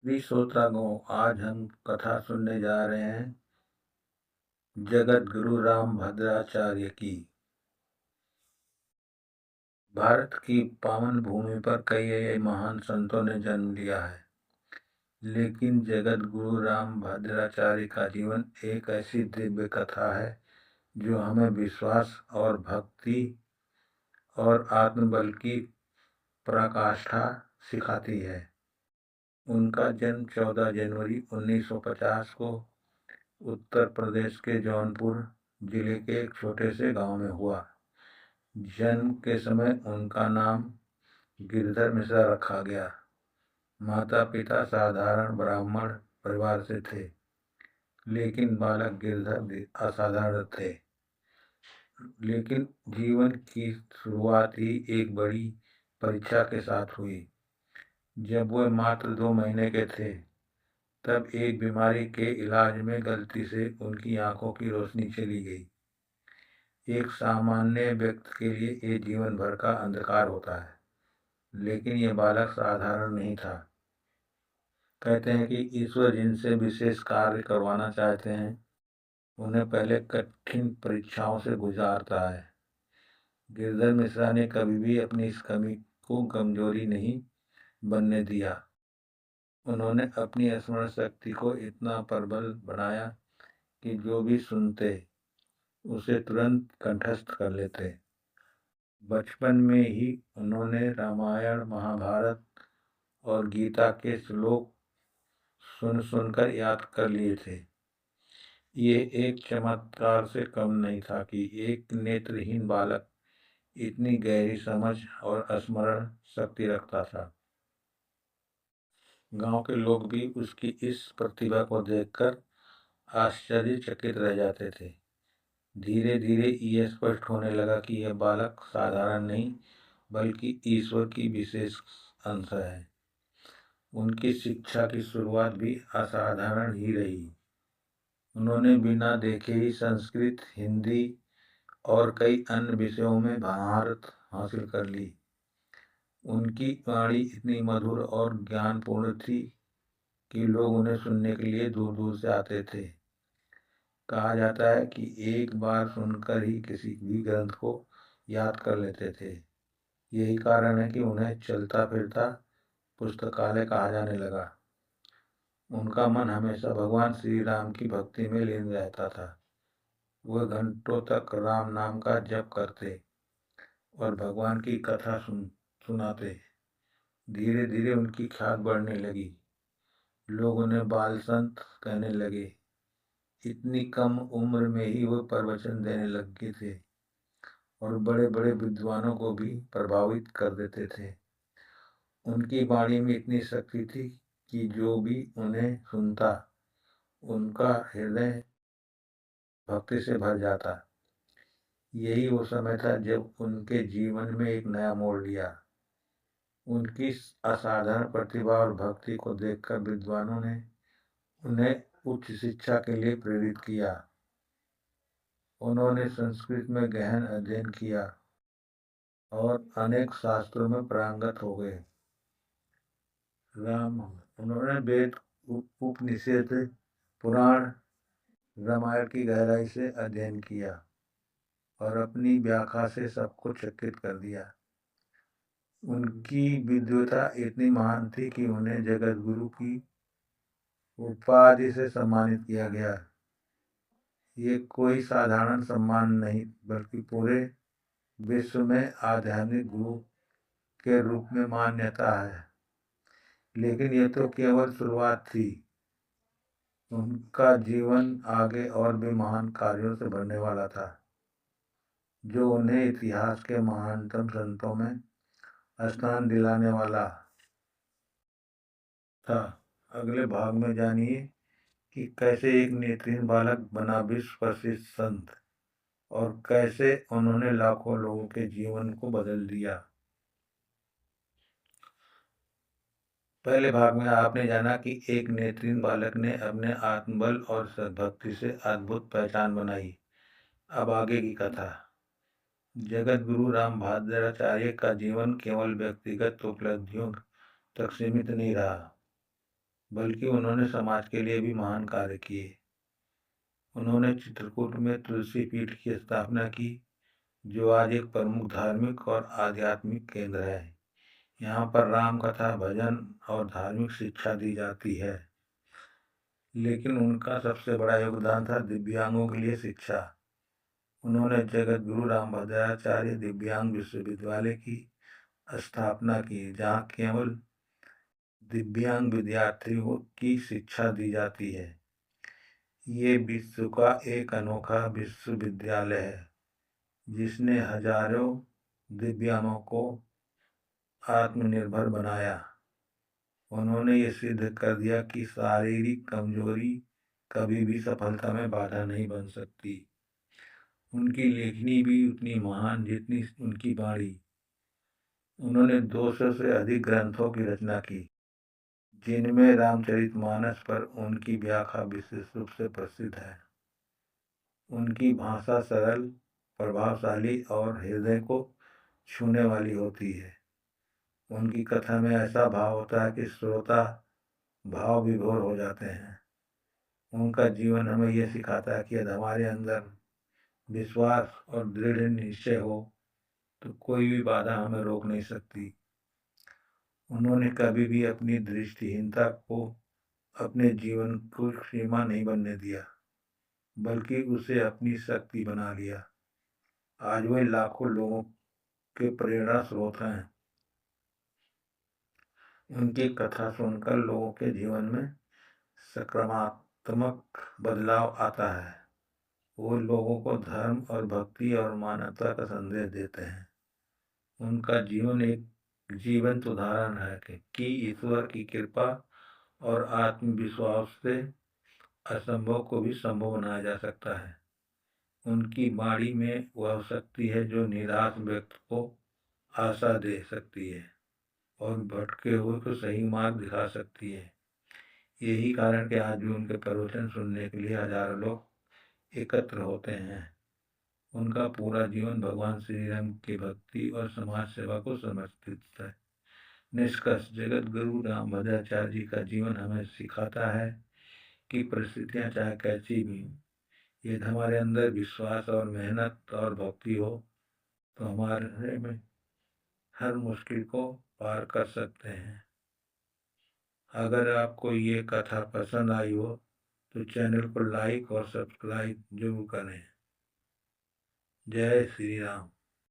प्रिय श्रोतागण, आज हम कथा सुनने जा रहे हैं जगत गुरु राम भद्राचार्य की। भारत की पावन भूमि पर कई महान संतों ने जन्म लिया है, लेकिन जगत गुरु राम भद्राचार्य का जीवन एक ऐसी दिव्य कथा है जो हमें विश्वास और भक्ति और आत्मबल की पराकाष्ठा सिखाती है। उनका जन्म 14 जनवरी 1950 को उत्तर प्रदेश के जौनपुर जिले के एक छोटे से गांव में हुआ। जन्म के समय उनका नाम गिरधर मिश्रा रखा गया। माता पिता साधारण ब्राह्मण परिवार से थे, लेकिन बालक गिरधर असाधारण थे। लेकिन जीवन की शुरुआत ही एक बड़ी परीक्षा के साथ हुई। जब वह मात्र 2 महीने के थे, तब एक बीमारी के इलाज में गलती से उनकी आंखों की रोशनी चली गई। एक सामान्य व्यक्ति के लिए ये जीवन भर का अंधकार होता है, लेकिन यह बालक साधारण नहीं था। कहते हैं कि ईश्वर जिनसे विशेष कार्य करवाना चाहते हैं, उन्हें पहले कठिन परीक्षाओं से गुजारता है। गिरधर मिश्रा ने कभी भी अपनी इस कमी को कमजोरी नहीं बनने दिया। उन्होंने अपनी स्मरण शक्ति को इतना प्रबल बनाया कि जो भी सुनते उसे तुरंत कंठस्थ कर लेते। बचपन में ही उन्होंने रामायण, महाभारत और गीता के श्लोक सुन सुनकर याद कर लिए थे। ये एक चमत्कार से कम नहीं था कि एक नेत्रहीन बालक इतनी गहरी समझ और स्मरण शक्ति रखता था। गांव के लोग भी उसकी इस प्रतिभा को देखकर आश्चर्यचकित रह जाते थे। धीरे धीरे ये स्पष्ट होने लगा कि यह बालक साधारण नहीं, बल्कि ईश्वर की विशेष अंश है। उनकी शिक्षा की शुरुआत भी असाधारण ही रही। उन्होंने बिना देखे ही संस्कृत, हिंदी और कई अन्य विषयों में महारत हासिल कर ली। उनकी वाणी इतनी मधुर और ज्ञानपूर्ण थी कि लोग उन्हें सुनने के लिए दूर दूर से आते थे। कहा जाता है कि एक बार सुनकर ही किसी भी ग्रंथ को याद कर लेते थे। यही कारण है कि उन्हें चलता फिरता पुस्तकालय कहा जाने लगा। उनका मन हमेशा भगवान श्री राम की भक्ति में लीन रहता था। वह घंटों तक राम नाम का जप करते और भगवान की कथा सुनाते। धीरे धीरे उनकी ख्यात बढ़ने लगी। लोग उन्हें बाल संत कहने लगे। इतनी कम उम्र में ही वह प्रवचन देने लगे थे और बड़े बड़े विद्वानों को भी प्रभावित कर देते थे। उनकी वाणी में इतनी शक्ति थी कि जो भी उन्हें सुनता, उनका हृदय भक्ति से भर जाता। यही वो समय था जब उनके जीवन में एक नया मोड़ लिया। उनकी असाधारण प्रतिभा और भक्ति को देखकर विद्वानों ने उन्हें उच्च शिक्षा के लिए प्रेरित किया। उन्होंने संस्कृत में गहन अध्ययन किया और अनेक शास्त्रों में पारंगत हो गए। उन्होंने वेद, उपनिषद, पुराण, रामायण की गहराई से अध्ययन किया और अपनी व्याख्या से सबको चकित कर दिया। उनकी विद्वता इतनी महान थी कि उन्हें जगत गुरु की उपाधि से सम्मानित किया गया। ये कोई साधारण सम्मान नहीं, बल्कि पूरे विश्व में आध्यात्मिक गुरु के रूप में मान्यता है। लेकिन यह तो केवल शुरुआत थी। उनका जीवन आगे और भी महान कार्यों से भरने वाला था, जो उन्हें इतिहास के महानतम संतों में स्थान दिलाने वाला था। अगले भाग में जानिए कि कैसे एक नेत्रहीन बालक बना विश्व प्रसिद्ध संत और कैसे उन्होंने लाखों लोगों के जीवन को बदल दिया। पहले भाग में आपने जाना कि एक नेत्रहीन बालक ने अपने आत्मबल और सद्भक्ति से अद्भुत पहचान बनाई। अब आगे की कथा। जगत गुरु राम भद्राचार्य का जीवन केवल व्यक्तिगत उपलब्धियों तक सीमित नहीं रहा। बल्कि उन्होंने समाज के लिए भी महान कार्य किए। उन्होंने चित्रकूट में तुलसी पीठ की स्थापना की, जो आज एक प्रमुख धार्मिक और आध्यात्मिक केंद्र है। यहाँ पर राम कथा, भजन और धार्मिक शिक्षा दी जाती है। लेकिन उनका सबसे बड़ा योगदान था दिव्यांगों के लिए शिक्षा। उन्होंने जगत गुरु रामभद्राचार्य दिव्यांग विश्वविद्यालय की स्थापना की, जहाँ केवल दिव्यांग विद्यार्थियों की शिक्षा दी जाती है। ये विश्व का एक अनोखा विश्वविद्यालय है, जिसने हजारों दिव्यांगों को आत्मनिर्भर बनाया। उन्होंने ये सिद्ध कर दिया कि शारीरिक कमजोरी कभी भी सफलता में बाधा नहीं बन सकती। उनकी लेखनी भी उतनी महान जितनी उनकी वाणी। उन्होंने 200 से अधिक ग्रंथों की रचना की, जिनमें रामचरितमानस पर उनकी व्याख्या विशेष रूप से प्रसिद्ध है। उनकी भाषा सरल, प्रभावशाली और हृदय को छूने वाली होती है। उनकी कथा में ऐसा भाव होता है कि श्रोता भाव विभोर हो जाते हैं। उनका जीवन हमें यह सिखाता है कि यदि हमारे अंदर विश्वास और दृढ़ निश्चय हो तो कोई भी बाधा हमें रोक नहीं सकती। उन्होंने कभी भी अपनी दृष्टिहीनता को अपने जीवन को सीमा नहीं बनने दिया, बल्कि उसे अपनी शक्ति बना लिया। आज वे लाखों लोगों के प्रेरणा स्रोत हैं। उनकी कथा सुनकर लोगों के जीवन में सकारात्मक बदलाव आता है। वो लोगों को धर्म और भक्ति और मानवता का संदेश देते हैं। उनका जीवन एक जीवंत उदाहरण है कि ईश्वर की कृपा और आत्मविश्वास से असंभव को भी संभव बनाया जा सकता है। उनकी वाणी में वह शक्ति है जो निराश व्यक्ति को आशा दे सकती है और भटके हुए को सही मार्ग दिखा सकती है। यही कारण कि आज भी उनके प्रवचन सुनने के लिए हजारों लोग एकत्र होते हैं। उनका पूरा जीवन भगवान श्री राम की भक्ति और समाज सेवा को समर्पित है। निष्कर्ष, जगत गुरु रामभद्राचार्य जी का जीवन हमें सिखाता है कि परिस्थितियां चाहे कैसी भी हों, यदि हमारे अंदर विश्वास और मेहनत और भक्ति हो तो हमारे में हर मुश्किल को पार कर सकते हैं। अगर आपको ये कथा पसंद आई हो तो चैनल को लाइक और सब्सक्राइब जरूर करें। जय श्री राम।